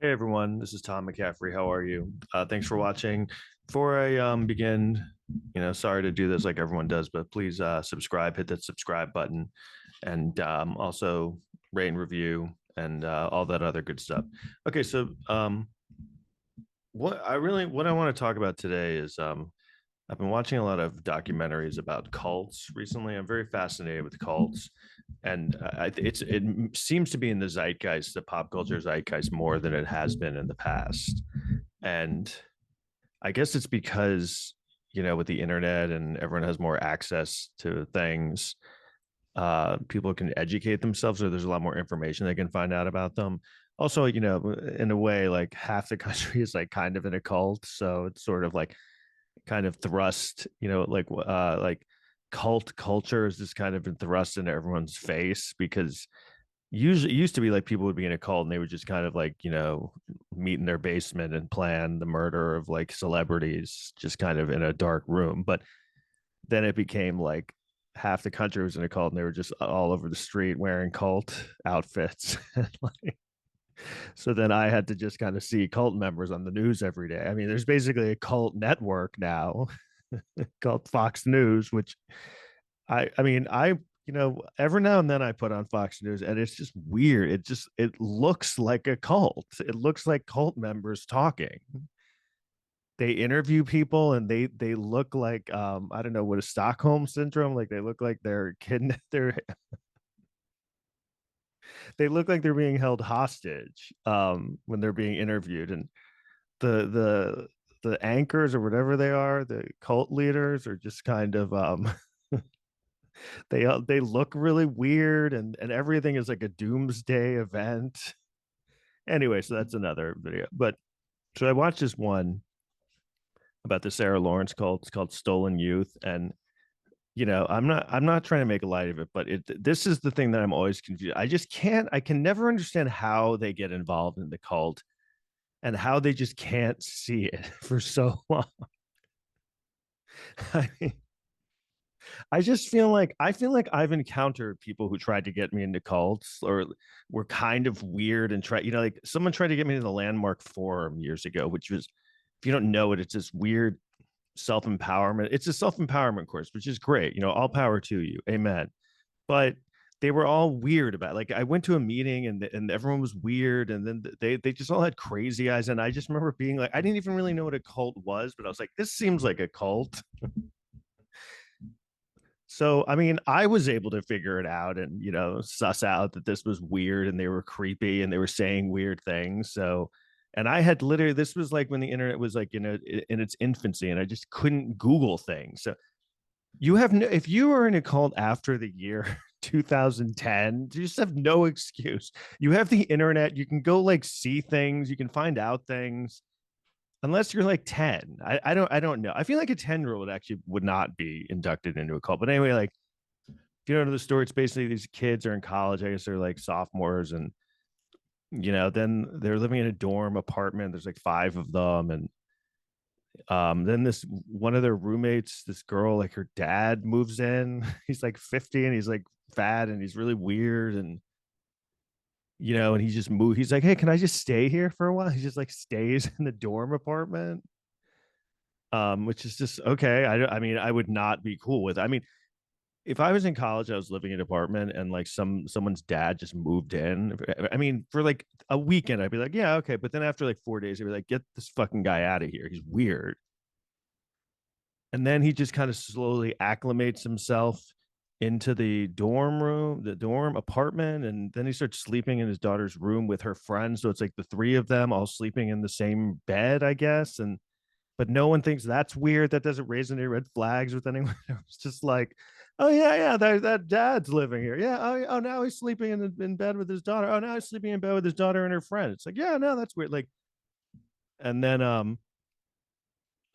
Hey everyone, this is Tom McCaffrey. How are you? Thanks for watching. Before I begin, sorry to do this like everyone does, but please subscribe, hit that subscribe button, and also rate and review and all that other good stuff. Okay, so what I want to talk about today is I've been watching a lot of documentaries about cults recently. I'm very fascinated with cults, and it seems to be in the zeitgeist, the pop culture zeitgeist, more than it has been in the past. And I guess it's because with the internet and everyone has more access to things, people can educate themselves, or there's a lot more information they can find out about them. Also, in a way, like half the country is like kind of in a cult, so it's sort of like kind of thrust, like cult culture is just kind of been thrust into everyone's face because usually it used to be like people would be in a cult and they would just kind of like, meet in their basement and plan the murder of like celebrities just kind of in a dark room. But then it became like half the country was in a cult and they were just all over the street wearing cult outfits. Like, so then I had to just kind of see cult members on the news every day. I mean, there's basically a cult network now called Fox News, which every now and then I put on Fox News and it's just weird. It looks like a cult. It looks like cult members talking. They interview people and they look like I don't know what is Stockholm syndrome, like they look like they're kid they look like they're being held hostage when they're being interviewed, and the the the anchors or whatever they are, the cult leaders are just kind of they look really weird, and everything is like a doomsday event. Anyway, so that's another video. But so I watched this one about the Sarah Lawrence cult. It's called Stolen Youth, and I'm not trying to make a light of it, but this is the thing that I'm always confused. I can never understand how they get involved in the cult and how they just can't see it for so long. I mean, I feel like I've encountered people who tried to get me into cults or were kind of weird and like someone tried to get me to the Landmark Forum years ago, which was, if you don't know it, it's this weird self-empowerment. It's a self-empowerment course, which is great. All power to you. Amen. But they were all weird about it. Like I went to a meeting and everyone was weird, and then they just all had crazy eyes, and I just remember being like, I didn't even really know what a cult was, but I was like, this seems like a cult. So, I mean, I was able to figure it out and, suss out that this was weird and they were creepy and they were saying weird things. So, and I had literally, this was like when the internet was like, in its infancy, and I just couldn't Google things. So, you have no, if you were in a cult after the year 2010, you just have no excuse. You have the internet, you can go like see things, you can find out things unless you're like 10. I don't know. I feel like a 10-year-old actually would not be inducted into a cult. But anyway, like if you don't know the story, it's basically these kids are in college. I guess they're like sophomores, and then they're living in a dorm apartment. There's like five of them, and then this one of their roommates, this girl, like her dad moves in. He's like 50 and he's like fat and he's really weird, and he just moved. He's like, "Hey, can I just stay here for a while?" He just like stays in the dorm apartment, which is just okay. I mean, I would not be cool with. I mean, if I was in college, I was living in an apartment, and like someone's dad just moved in. I mean, for like a weekend, I'd be like, yeah, okay. But then after like 4 days, I'd be like, get this fucking guy out of here. He's weird. And then he just kind of slowly acclimates himself into the dorm room, the dorm apartment, and then he starts sleeping in his daughter's room with her friends. So it's like the three of them all sleeping in the same bed, I guess. And but no one thinks that's weird. That doesn't raise any red flags with anyone. It's just like, oh yeah, yeah, that dad's living here. Yeah, oh now he's sleeping in bed with his daughter. Oh, now he's sleeping in bed with his daughter and her friend. It's like, yeah, no, that's weird. Like, and then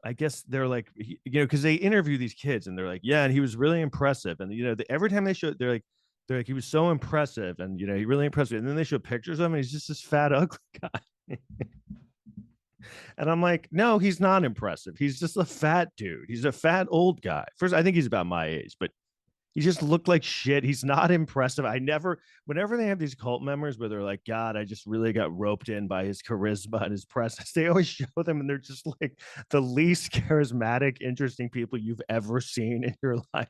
I guess they're like, because they interview these kids and they're like, yeah, and he was really impressive. And every time they show, they're like, he was so impressive, and he really impressed me. And then they show pictures of him, and he's just this fat, ugly guy. And I'm like, no, he's not impressive. He's just a fat dude. He's a fat old guy. First, I think he's about my age, but He just looked like shit. He's not impressive. I never, whenever they have these cult members where they're like, God, I just really got roped in by his charisma and his presence, they always show them and they're just like the least charismatic, interesting people you've ever seen in your life.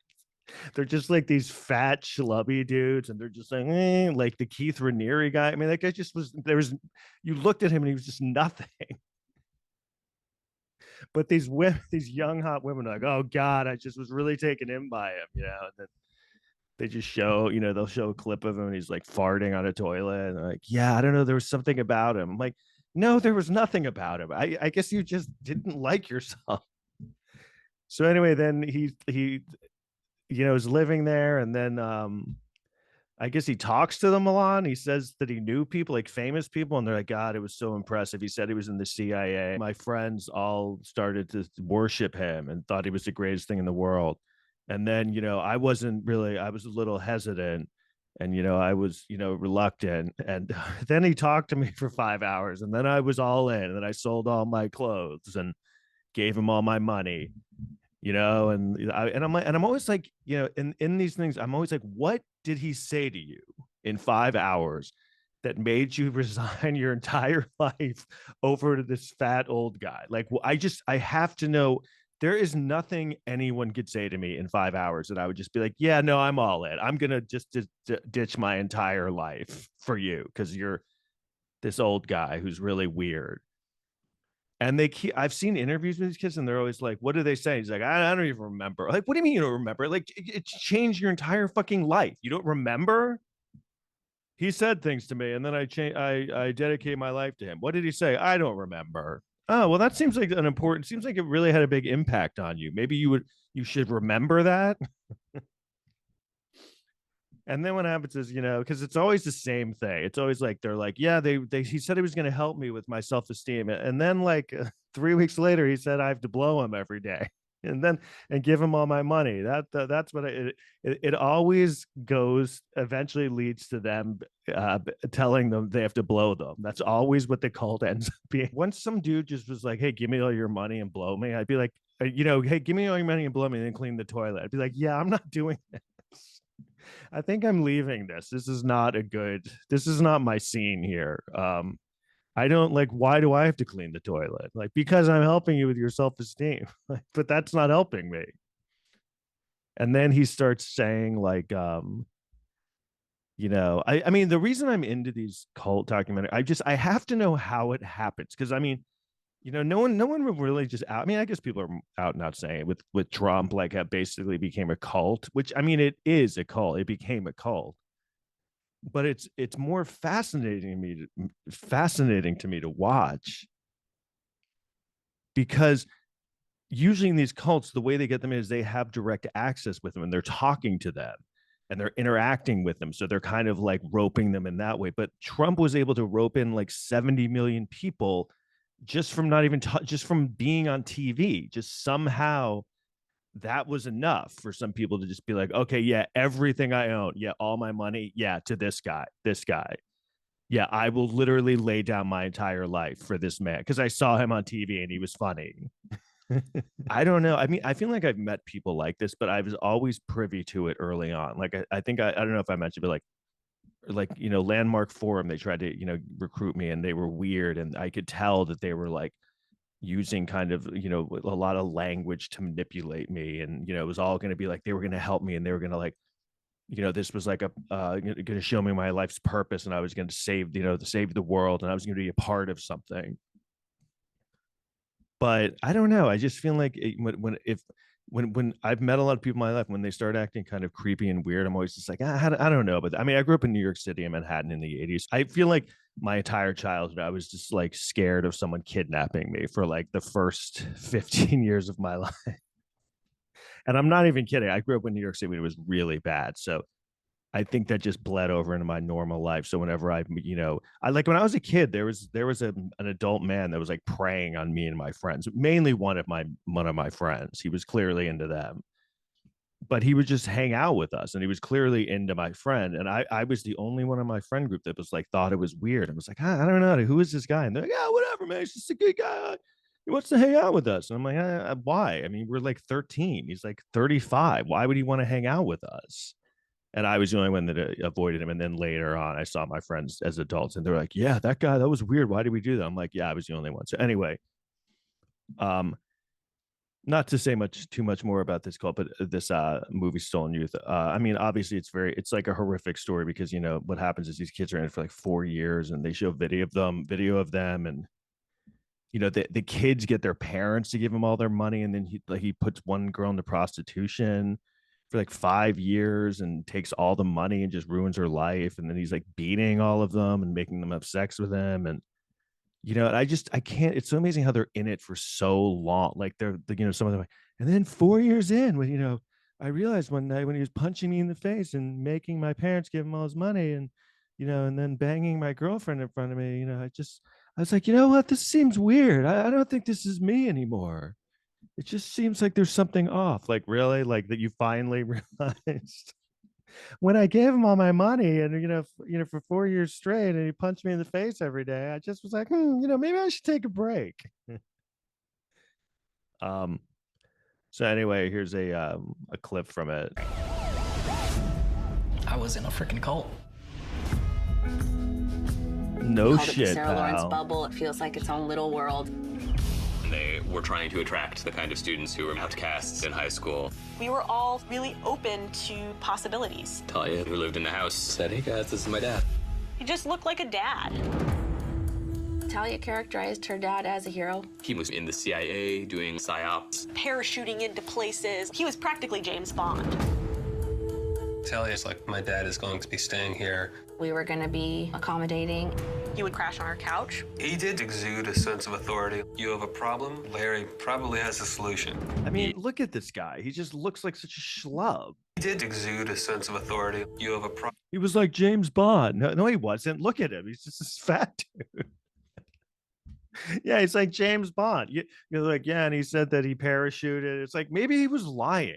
They're just like these fat, schlubby dudes, and they're just like the Keith Raniere guy. I mean, that guy just was, there was, you looked at him and he was just nothing. But these women, these young, hot women are like, oh God, I just was really taken in by him, you know, and then they just show, they'll show a clip of him and he's like farting on a toilet. And they're like, yeah, I don't know. There was something about him. I'm like, no, there was nothing about him. I guess you just didn't like yourself. So anyway, then he, is living there. And then, I guess he talks to them a lot. He says that he knew people, like famous people, and they're like, God, it was so impressive. He said he was in the CIA. My friends all started to worship him and thought he was the greatest thing in the world. And then, I wasn't really, I was a little hesitant and, I was, reluctant. And then he talked to me for 5 hours and then I was all in and then I sold all my clothes and gave him all my money, and I'm always like, in these things, I'm always like, what did he say to you in 5 hours that made you resign your entire life over to this fat old guy? Like, I have to know. There is nothing anyone could say to me in 5 hours that I would just be like, yeah, no, I'm all in. I'm gonna just ditch my entire life for you because you're this old guy who's really weird. And I've seen interviews with these kids and they're always like, what do they say? He's like, I don't even remember. Like, what do you mean you don't remember? Like, it's changed your entire fucking life. You don't remember? He said things to me and then I dedicate my life to him. What did he say? I don't remember. Oh, well, that seems like seems like it really had a big impact on you. Maybe you should remember that. And then what happens is, because it's always the same thing. It's always like they're like, yeah, he said he was going to help me with my self esteem, and then like 3 weeks later, he said I have to blow him every day, and give him all my money. That's what it always goes. Eventually leads to them telling them they have to blow them. That's always what the cult ends up being. Once some dude just was like, hey, give me all your money and blow me, I'd be like, hey, give me all your money and blow me, and then clean the toilet. I'd be like, yeah, I'm not doing this. I think I'm leaving this. This is not my scene here. I don't like, why do I have to clean the toilet? Like, because I'm helping you with your self-esteem. But that's not helping me. And then he starts saying like, I mean, the reason I'm into these cult documentaries, I have to know how it happens. Cause I mean, no one will really just out. I mean, I guess people are out not saying it with Trump, like it basically became a cult, which I mean, it is a cult. It became a cult, but it's more fascinating to me to watch because usually in these cults, the way they get them is they have direct access with them and they're talking to them and they're interacting with them. So they're kind of like roping them in that way. But Trump was able to rope in like 70 million people just from not even just from being on TV. Just somehow that was enough for some people to just be like, okay, yeah, everything I own, yeah, all my money, yeah, to this guy. Yeah, I will literally lay down my entire life for this man because I saw him on TV and he was funny. I don't know. I mean, I feel like I've met people like this, but I was always privy to it early on. Like, I think I don't know if I mentioned, but like Landmark Forum, they tried to recruit me, and they were weird, and I could tell that they were like using kind of a lot of language to manipulate me, and it was all going to be like they were going to help me, and they were going to like this was like a going to show me my life's purpose, and I was going to save save the world, and I was going to be a part of something. But I don't know. I just feel like when I've met a lot of people in my life, when they start acting kind of creepy and weird, I'm always just like, I don't know. But I mean, I grew up in New York City and Manhattan in the 80s. I feel like my entire childhood, I was just like scared of someone kidnapping me for like the first 15 years of my life. And I'm not even kidding. I grew up in New York City when it was really bad. So I think that just bled over into my normal life. So whenever I like when I was a kid, there was an adult man that was like preying on me and my friends, mainly one of my friends. He was clearly into them, but he would just hang out with us, and he was clearly into my friend. And I was the only one in my friend group that was like thought it was weird. I was like, I don't know, who is this guy? And they're like, yeah, whatever, man. He's just a good guy. he wants to hang out with us. And I'm like, why? I mean, we're like 13. He's like 35. Why would he want to hang out with us? And I was the only one that avoided him. And then later on, I saw my friends as adults, and they're like, "Yeah, that guy, that was weird. Why did we do that?" I'm like, "Yeah, I was the only one." So anyway, um, not to say too much more about this cult, but this movie Stolen Youth. I mean, obviously, it's like a horrific story because what happens is these kids are in it for like 4 years, and they show video of them, and the kids get their parents to give him all their money, and then he puts one girl into prostitution for like 5 years and takes all the money and just ruins her life, and then he's like beating all of them and making them have sex with him. And I can't. It's so amazing how they're in it for so long. Like some of them, and then 4 years in, when I realized one night when he was punching me in the face and making my parents give him all his money, and then banging my girlfriend in front of me. I was like, you know what? This seems weird. I don't think this is me anymore. It just seems like there's something off. Like, really, like that you finally realized when I gave him all my money and for 4 years straight, and he punched me in the face every day. I just was like, maybe I should take a break. um. So anyway, here's a clip from it. I was in a freaking cult. No shit, the Sarah Lawrence pal. bubble. It feels like its own little world. They were trying to attract the kind of students who were outcasts in high school. We were all really open to possibilities. Talia, who lived in the house, said, "Hey guys, this is my dad." He just looked like a dad. Talia characterized her dad as a hero. He was in the CIA doing psyops. Parachuting into places. He was practically James Bond. Talia's like, my dad is going to be staying here. We were going to be accommodating. He would crash on our couch. He did exude a sense of authority. You have a problem, Larry probably has a solution. I mean, look at this guy. He just looks like such a schlub. He did exude a sense of authority. You have a problem. He was like James Bond. No, he wasn't. Look at him. He's just this fat dude. Yeah, he's like James Bond. You're like, yeah, and he said that he parachuted. It's like maybe he was lying.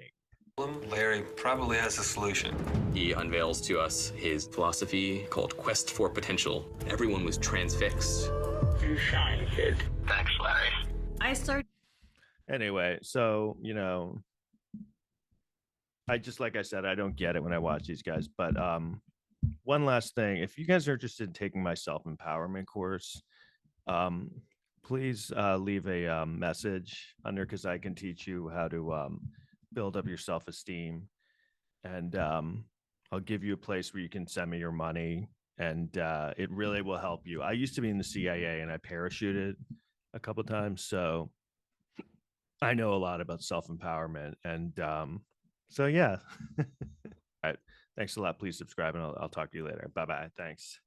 Larry probably has a solution. He unveils to us his philosophy called Quest for Potential. Everyone was transfixed. You shine, kid. Thanks, Larry. I started. Anyway, so like I said, I don't get it when I watch these guys. But one last thing, if you guys are interested in taking my self-empowerment course, please leave a message under, because I can teach you how to build up your self-esteem, and I'll give you a place where you can send me your money, and it really will help you. I used to be in the CIA, and I parachuted a couple times, so I know a lot about self-empowerment. And so yeah. All right, thanks a lot. Please subscribe, and I'll talk to you later. Bye-bye. Thanks.